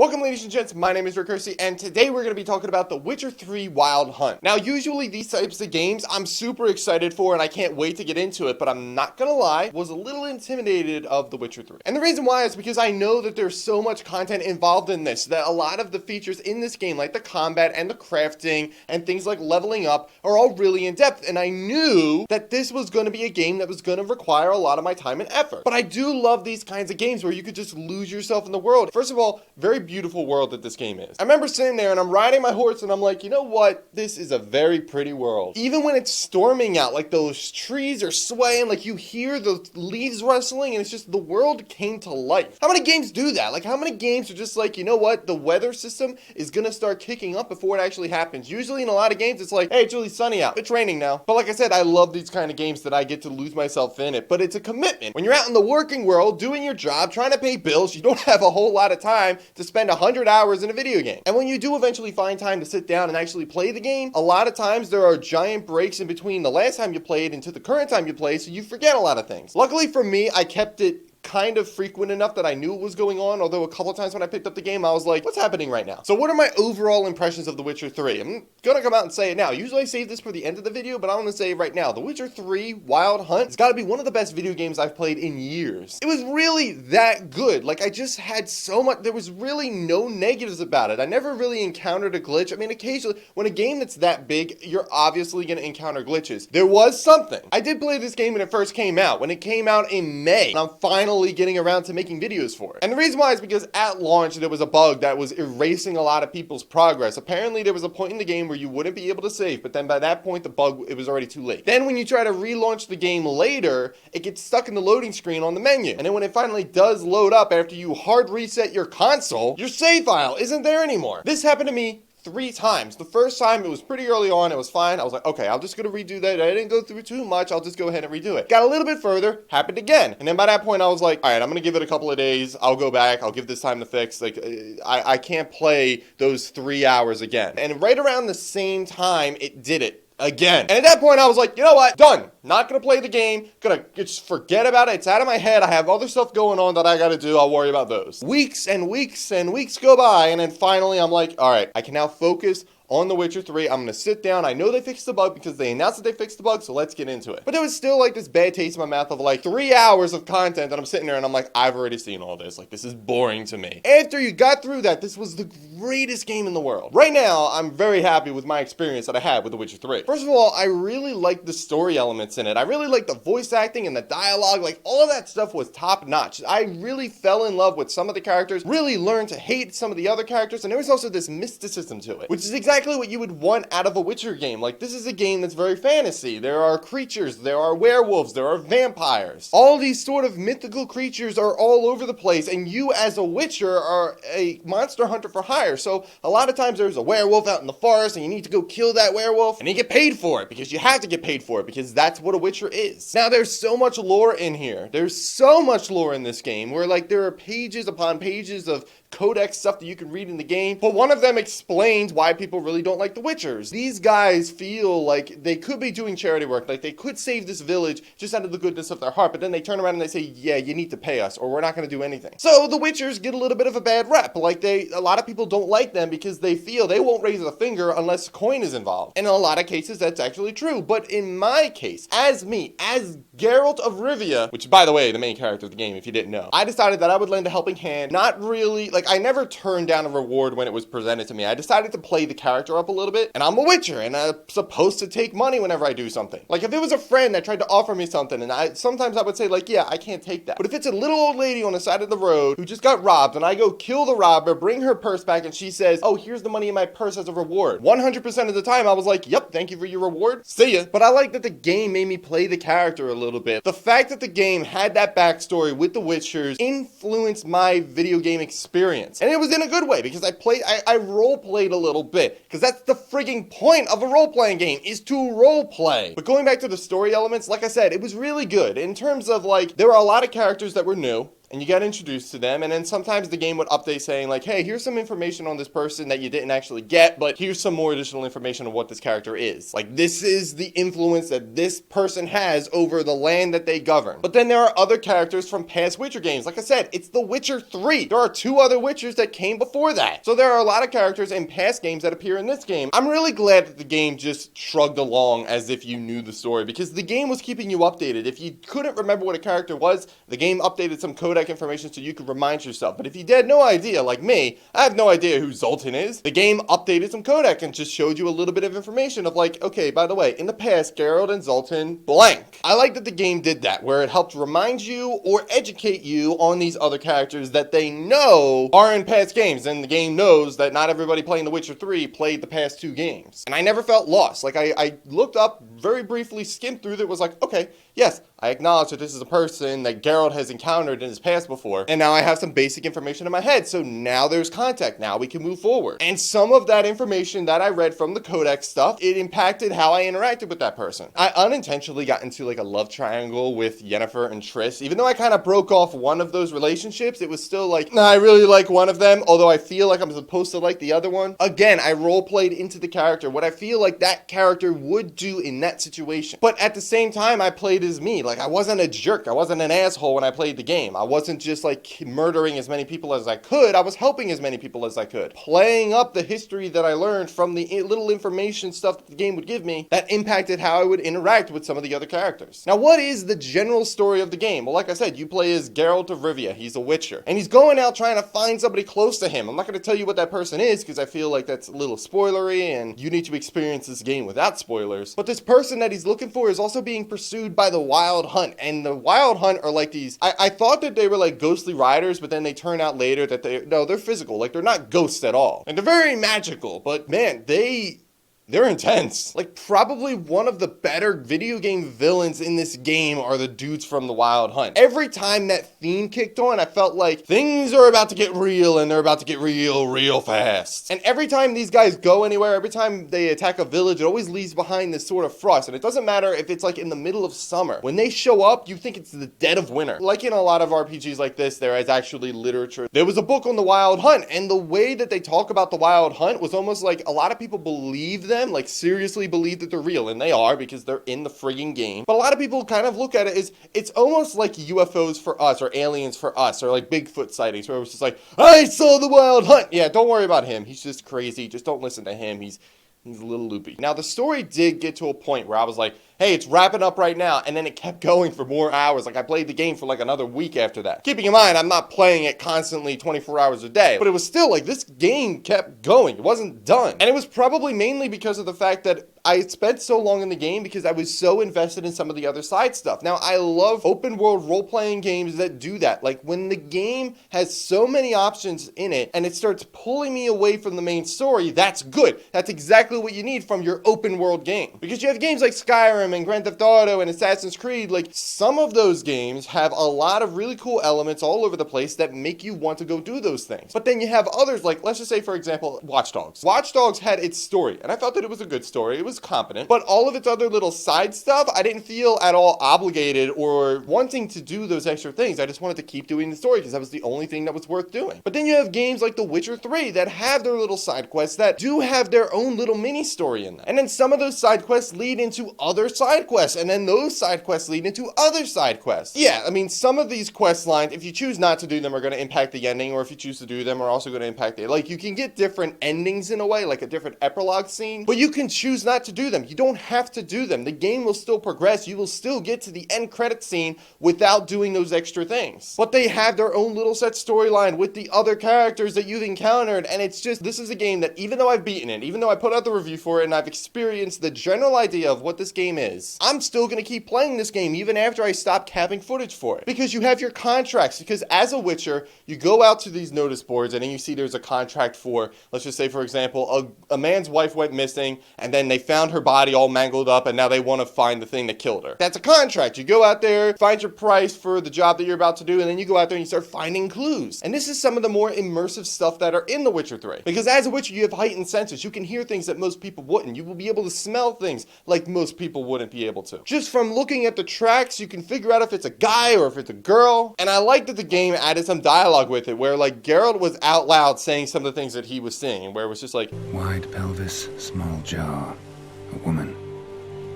Welcome, ladies and gents, my name is Curci, and today we're going to be talking about The Witcher 3 Wild Hunt. Now, usually these types of games I'm super excited for and I can't wait to get into it, but I'm not going to lie, was a little intimidated of The Witcher 3. And the reason why is because I know that there's so much content involved in this, that a lot of the features in this game, like the combat and the crafting and things like leveling up, are all really in-depth, and I knew that this was going to be a game that was going to require a lot of my time and effort. But I do love these kinds of games where you could just lose yourself in the world. First of all, very beautiful world that this game is. I remember sitting there and I'm riding my horse and I'm like, you know what? This is a very pretty world. Even when it's storming out, like those trees are swaying, like you hear the leaves rustling, and it's just the world came to life. How many games do that? Like, how many games are just like, you know what? The weather system is gonna start kicking up before it actually happens. Usually in a lot of games, it's like, hey, it's really sunny out. It's raining now. But like I said, I love these kind of games that I get to lose myself in it, but it's a commitment. When you're out in the working world, doing your job, trying to pay bills, you don't have a whole lot of time to spend 100 hours in a video game. And when you do eventually find time to sit down and actually play the game, a lot of times there are giant breaks in between the last time you played and to the current time you play, so you forget a lot of things. Luckily for me, I kept it kind of frequent enough that I knew what was going on, although a couple of times when I picked up the game, I was like, what's happening right now? So what are my overall impressions of The Witcher 3? I'm gonna come out and say it now. Usually I save this for the end of the video, but I want to say it right now. The Witcher 3 Wild Hunt has got to be one of the best video games I've played in years. It was really that good. Like, I just had so much, there was really no negatives about it. I never really encountered a glitch. I mean, occasionally, when a game that's that big, you're obviously gonna encounter glitches. There was something. I did play this game when it first came out. When it came out in May, and I'm finally getting around to making videos for it. And the reason why is because at launch, there was a bug that was erasing a lot of people's progress. Apparently, there was a point in the game where you wouldn't be able to save, but then by that point, the bug, it was already too late. Then when you try to relaunch the game later, it gets stuck in the loading screen on the menu. And then when it finally does load up after you hard reset your console, your save file isn't there anymore. This happened to me 3 times. The first time, it was pretty early on, it was fine. I was like, okay, I'm just gonna redo that. I didn't go through too much, I'll just go ahead and redo it. Got a little bit further, happened again. And then by that point, I was like, all right, I'm gonna give it a couple of days. I'll go back, I'll give this time to fix. Like, I can't play those 3 hours again. And right around the same time, it did it again. And at that point, I was like, you know what? Done. Not gonna play the game. Gonna just forget about it. It's out of my head. I have other stuff going on that I gotta do. I'll worry about those. Weeks and weeks and weeks go by, and then finally I'm like, all right, I can now focus on The Witcher 3. I'm gonna sit down. I know they fixed the bug because they announced that they fixed the bug, so let's get into it. But there was still like this bad taste in my mouth of like 3 hours of content, and I'm sitting there and I'm like, I've already seen all this. Like, this is boring to me. After you got through that, this was the greatest game in the world. Right now, I'm very happy with my experience that I had with The Witcher 3. First of all, I really liked the story elements in it. I really liked the voice acting and the dialogue. Like, all of that stuff was top notch. I really fell in love with some of the characters, really learned to hate some of the other characters, and there was also this mysticism to it, which is exactly what you would want out of a Witcher game. Like, this is a game that's very fantasy. There are creatures, there are werewolves, there are vampires. All these sort of mythical creatures are all over the place, and you as a Witcher are a monster hunter for hire. So a lot of times there's a werewolf out in the forest and you need to go kill that werewolf, and you get paid for it because you have to get paid for it because that's what a Witcher is. Now, there's so much lore in here. There's so much lore in this game where, like, there are pages upon pages of codex stuff that you can read in the game, but one of them explains why people really don't like the Witchers. These guys feel like they could be doing charity work, like they could save this village just out of the goodness of their heart, but then they turn around and they say, yeah, you need to pay us or we're not going to do anything. So the Witchers get a little bit of a bad rep. Like, a lot of people don't like them because they feel they won't raise a finger unless coin is involved. And in a lot of cases, that's actually true. But in my case, as me, as Geralt of Rivia, which, by the way, the main character of the game, if you didn't know, I decided that I would lend a helping hand. Not really, like, I never turned down a reward when it was presented to me. I decided to play the character up a little bit, and I'm a Witcher, and I'm supposed to take money whenever I do something. Like, if it was a friend that tried to offer me something, and sometimes I would say, like, yeah, I can't take that. But if it's a little old lady on the side of the road who just got robbed, and I go kill the robber, bring her purse back, and she says, oh, here's the money in my purse as a reward. 100% of the time, I was like, yep, thank you for your reward. See ya. But I like that the game made me play the character a little bit. The fact that the game had that backstory with the Witchers influenced my video game experience. And it was in a good way because I role played a little bit because that's the frigging point of a role playing game, is to role play. But going back to the story elements, like I said, it was really good in terms of, like, there were a lot of characters that were new. and you got introduced to them, and then sometimes the game would update saying like, hey, here's some information on this person that you didn't actually get, but here's some more additional information on what this character is. Like, this is the influence that this person has over the land that they govern. But then there are other characters from past Witcher games. Like I said, it's The Witcher 3. There are 2 other Witchers that came before that. So there are a lot of characters in past games that appear in this game. I'm really glad that the game just shrugged along as if you knew the story, because the game was keeping you updated. If you couldn't remember what a character was, the game updated some codec information so you could remind yourself. But if you had no idea, like me, I have no idea who Zoltan is, the game updated some codec and just showed you a little bit of information of like, okay, by the way, in the past, Geralt and Zoltan blank. I like that the game did that, where it helped remind you or educate you on these other characters that they know are in past games, and the game knows that not everybody playing The Witcher 3 played the past 2 games. And I never felt lost. Like, I looked up, very briefly skimmed through that, was like, okay, yes, I acknowledge that this is a person that Geralt has encountered in his past before, and now I have some basic information in my head, so now there's contact, now we can move forward. And some of that information that I read from the codex stuff, it impacted how I interacted with that person. I unintentionally got into like a love triangle with Yennefer and Triss. Even though I kind of broke off one of those relationships, it was still like, nah, I really like one of them, although I feel like I'm supposed to like the other one. Again, I role-played into the character, what I feel like that character would do in that situation. But at the same time, I played as me. Like, I wasn't a jerk. I wasn't an asshole when I played the game. I wasn't just like murdering as many people as I could. I was helping as many people as I could. Playing up the history that I learned from the little information stuff that the game would give me that impacted how I would interact with some of the other characters. Now, what is the general story of the game? Well, like I said, you play as Geralt of Rivia. He's a Witcher. And he's going out trying to find somebody close to him. I'm not going to tell you what that person is because I feel like that's a little spoilery and you need to experience this game without spoilers. But this person that he's looking for is also being pursued by the Wild Hunt. And the Wild Hunt are like these, I thought that they were like ghostly riders, but then they turn out later that they're physical. Like, they're not ghosts at all. And they're very magical, but man, they're intense. Like, probably one of the better video game villains in this game are the dudes from the Wild Hunt. Every time that theme kicked on, I felt like things are about to get real, and they're about to get real fast. And every time these guys go anywhere, every time they attack a village, it always leaves behind this sort of frost. And it doesn't matter if it's like in the middle of summer. When they show up, you think it's the dead of winter. Like in a lot of RPGs like this, there is actually literature. There was a book on the Wild Hunt, and the way that they talk about the Wild Hunt was almost like a lot of people believe them, like seriously believe that they're real, and they are because they're in the frigging game. But a lot of people kind of look at it as it's almost like UFOs for us or aliens for us or like Bigfoot sightings where it was just like, I saw the Wild Hunt. Yeah, don't worry about him. He's just crazy. Just don't listen to him. He's a little loopy. Now, the story did get to a point where I was like, hey, it's wrapping up right now, and then it kept going for more hours. Like, I played the game for like another week after that. Keeping in mind, I'm not playing it constantly 24 hours a day, but it was still like, this game kept going. It wasn't done. And it was probably mainly because of the fact that I had spent so long in the game because I was so invested in some of the other side stuff. Now, I love open world role-playing games that do that. Like, when the game has so many options in it and it starts pulling me away from the main story, that's good. That's exactly what you need from your open world game. Because you have games like Skyrim and Grand Theft Auto and Assassin's Creed, like, some of those games have a lot of really cool elements all over the place that make you want to go do those things. But then you have others, like, let's just say, for example, Watch Dogs. Watch Dogs had its story, and I felt that it was a good story. It was competent, but all of its other little side stuff, I didn't feel at all obligated or wanting to do those extra things. I just wanted to keep doing the story because that was the only thing that was worth doing. But then you have games like The Witcher 3 that have their little side quests that do have their own little mini story in them. And then some of those side quests lead into other side quests, and then those side quests lead into other side quests. Yeah, I mean, some of these quest lines, if you choose not to do them, are going to impact the ending, or if you choose to do them, are also going to impact it. Like, you can get different endings in a way, like a different epilogue scene, but you can choose not to do them. You don't have to do them. The game will still progress. You will still get to the end credit scene without doing those extra things. But they have their own little set storyline with the other characters that you've encountered, and it's just, this is a game that even though I've beaten it, even though I put out the review for it, and I've experienced the general idea of what this game is, I'm still going to keep playing this game even after I stop capping footage for it. Because you have your contracts, because as a Witcher, you go out to these notice boards, and then you see there's a contract for, let's just say, for example, a man's wife went missing, and then they found her body all mangled up, and now they want to find the thing that killed her. That's a contract. You go out there, find your price for the job that you're about to do, and then you go out there and you start finding clues. And this is some of the more immersive stuff that are in The Witcher 3. Because as a Witcher, you have heightened senses. You can hear things that most people wouldn't. You will be able to smell things like most people wouldn't. wouldn't be able to. Just from looking at the tracks, you can figure out if it's a guy or if it's a girl. And I like that the game added some dialogue with it, where like Geralt was out loud saying some of the things that he was saying, where it was just like, wide pelvis, small jaw, a woman.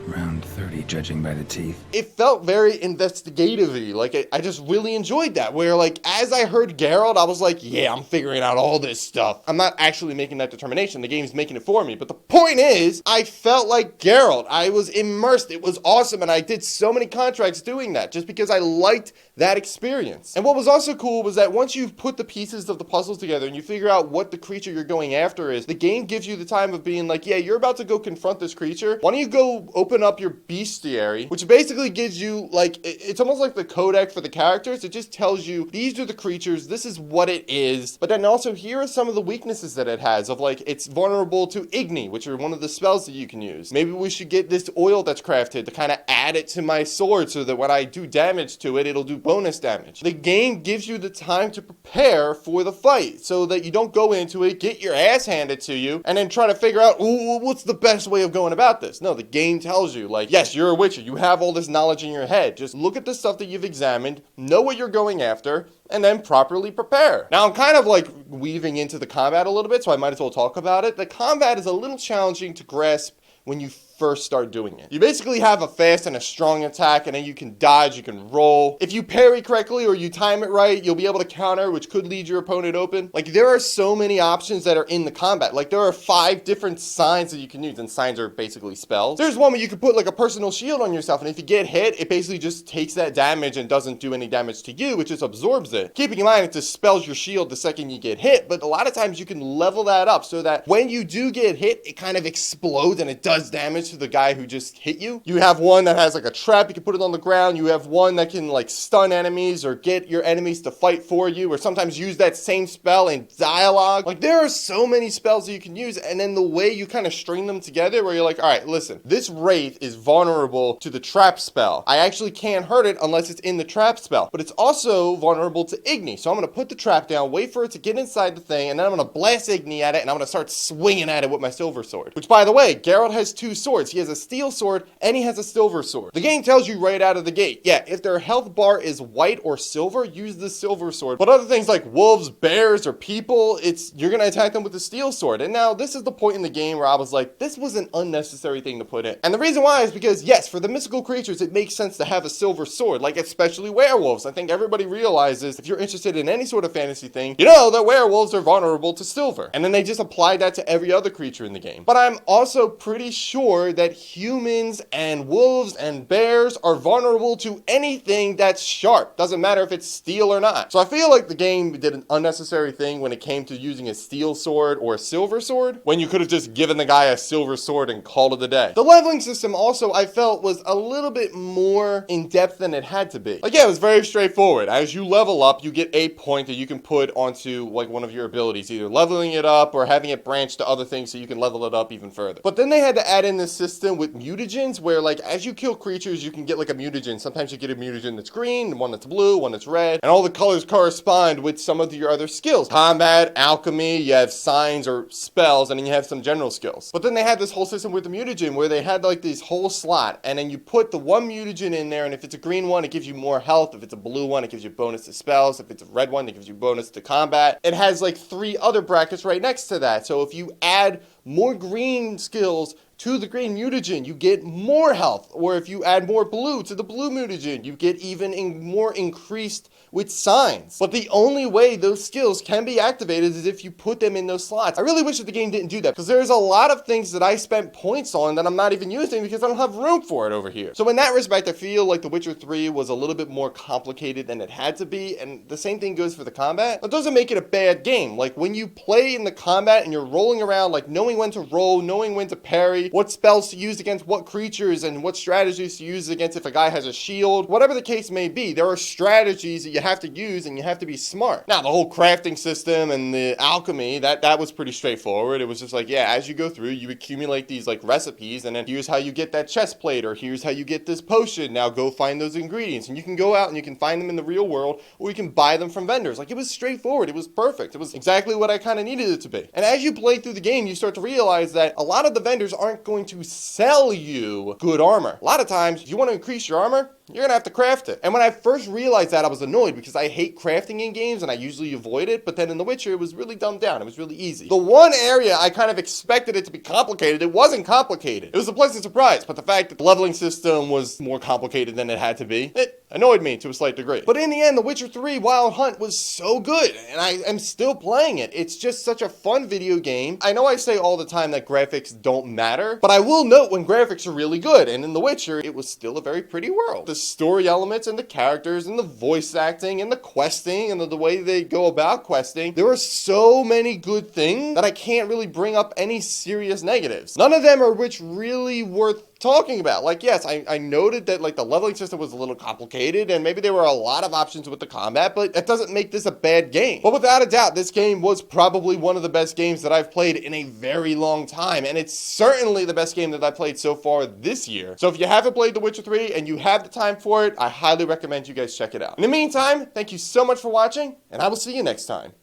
Around 30, judging by the teeth. It felt very investigative-y. Like, I just really enjoyed that, where, like, as I heard Geralt, I was like, yeah, I'm figuring out all this stuff. I'm not actually making that determination. The game's making it for me. But the point is, I felt like Geralt. I was immersed. It was awesome, and I did so many contracts doing that, just because I liked that experience. And what was also cool was that once you've put the pieces of the puzzles together and you figure out what the creature you're going after is, the game gives you the time of being like, yeah, you're about to go confront this creature. Why don't you go open up your bestiary, which basically gives you like, it's almost like the codec for the characters. It just tells you these are the creatures, this is what it is, but then also here are some of the weaknesses that it has, of like it's vulnerable to Igni, which are one of the spells that you can use. Maybe we should get this oil that's crafted to kind of add it to my sword so that when I do damage to it, it'll do bonus damage. The game gives you the time to prepare for the fight so that you don't go into it, get your ass handed to you, and then try to figure out, ooh, what's the best way of going about this? No, the game tells you, like, yes, you're a witcher. You have all this knowledge in your head. Just look at the stuff that you've examined, know what you're going after, and then properly prepare. Now, I'm kind of like weaving into the combat a little bit, so I might as well talk about it. The combat is a little challenging to grasp when you first start doing it. You basically have a fast and a strong attack, and then you can dodge, you can roll. If you parry correctly or you time it right, you'll be able to counter, which could lead your opponent open. Like, there are so many options that are in the combat. Like, there are 5 different signs that you can use, and signs are basically spells. There's one where you can put like a personal shield on yourself, and if you get hit, it basically just takes that damage and doesn't do any damage to you, it just absorbs it. Keeping in mind, it dispels your shield the second you get hit, but a lot of times you can level that up so that when you do get hit, it kind of explodes and it does damage to the guy who just hit you. You have one that has like a trap, you can put it on the ground. You have one that can like stun enemies or get your enemies to fight for you, or sometimes use that same spell in dialogue. Like, there are so many spells that you can use, and then the way you kind of string them together where you're like, all right, listen, this wraith is vulnerable to the trap spell. I actually can't hurt it unless it's in the trap spell, but it's also vulnerable to Igni. So I'm going to put the trap down, wait for it to get inside the thing, and then I'm going to blast Igni at it, and I'm going to start swinging at it with my silver sword. Which, by the way, Geralt has 2 swords. He has a steel sword and he has a silver sword. The game tells you right out of the gate, yeah, if their health bar is white or silver, use the silver sword. But other things like wolves, bears, or people, you're gonna attack them with the steel sword. And now this is the point in the game where I was like, this was an unnecessary thing to put in. And the reason why is because, yes, for the mystical creatures, it makes sense to have a silver sword, like especially werewolves. I think everybody realizes, if you're interested in any sort of fantasy thing, you know that werewolves are vulnerable to silver. And then they just applied that to every other creature in the game. But I'm also pretty sure that humans and wolves and bears are vulnerable to anything that's sharp. Doesn't matter if it's steel or not. So I feel like the game did an unnecessary thing when it came to using a steel sword or a silver sword, when you could have just given the guy a silver sword and called it a day. The leveling system also, I felt, was a little bit more in depth than it had to be. Like, yeah, it was very straightforward. As you level up, you get a point that you can put onto like one of your abilities, either leveling it up or having it branch to other things so you can level it up even further. But then they had to add in this system with mutagens, where like as you kill creatures, you can get like a mutagen. Sometimes you get a mutagen that's green, one that's blue, one that's red, and all the colors correspond with some of your other skills. Combat, alchemy, you have signs or spells, and then you have some general skills. But then they had this whole system with the mutagen where they had like this whole slot, and then you put the one mutagen in there, and if it's a green one, it gives you more health. If it's a blue one, it gives you bonus to spells. If it's a red one, it gives you bonus to combat. It has like 3 other brackets right next to that. So if you add more green skills to the green mutagen, you get more health. Or if you add more blue to the blue mutagen, you get even more increased with signs. But the only way those skills can be activated is if you put them in those slots. I really wish that the game didn't do that, because there's a lot of things that I spent points on that I'm not even using because I don't have room for it over here. So in that respect, I feel like The Witcher 3 was a little bit more complicated than it had to be, and the same thing goes for the combat. That doesn't make it a bad game. Like, when you play in the combat and you're rolling around, like knowing when to roll, knowing when to parry, what spells to use against what creatures, and what strategies to use against if a guy has a shield, whatever the case may be, there are strategies that you have to use, and you have to be smart. Now, the whole crafting system and the alchemy, that was pretty straightforward. It was just like, yeah, as you go through, you accumulate these like recipes, and then here's how you get that chest plate, or here's how you get this potion. Now go find those ingredients, and you can go out and you can find them in the real world, or you can buy them from vendors. Like, it was straightforward. It was perfect. It was exactly what I kind of needed it to be. And as you play through the game, you start to realize that a lot of the vendors aren't aren't going to sell you good armor. A lot of times, if you want to increase your armor, you're gonna have to craft it. And when I first realized that, I was annoyed because I hate crafting in games and I usually avoid it, but then in The Witcher, it was really dumbed down. It was really easy. The one area I kind of expected it to be complicated, it wasn't complicated. It was a pleasant surprise, but the fact that the leveling system was more complicated than it had to be, it annoyed me to a slight degree. But in the end, The Witcher 3 Wild Hunt was so good, and I am still playing it. It's just such a fun video game. I know I say all the time that graphics don't matter, but I will note when graphics are really good, and in The Witcher, it was still a very pretty world. The story elements and the characters and the voice acting and the questing and the way they go about questing, there are so many good things that I can't really bring up any serious negatives. None of them are which really worth talking about. Like, yes, I noted that like the leveling system was a little complicated and maybe there were a lot of options with the combat, but that doesn't make this a bad game. But without a doubt, this game was probably one of the best games that I've played in a very long time, and it's certainly the best game that I've played so far this year. So if you haven't played The Witcher 3 and you have the time for it, I highly recommend you guys check it out. In the meantime, thank you so much for watching, and I will see you next time.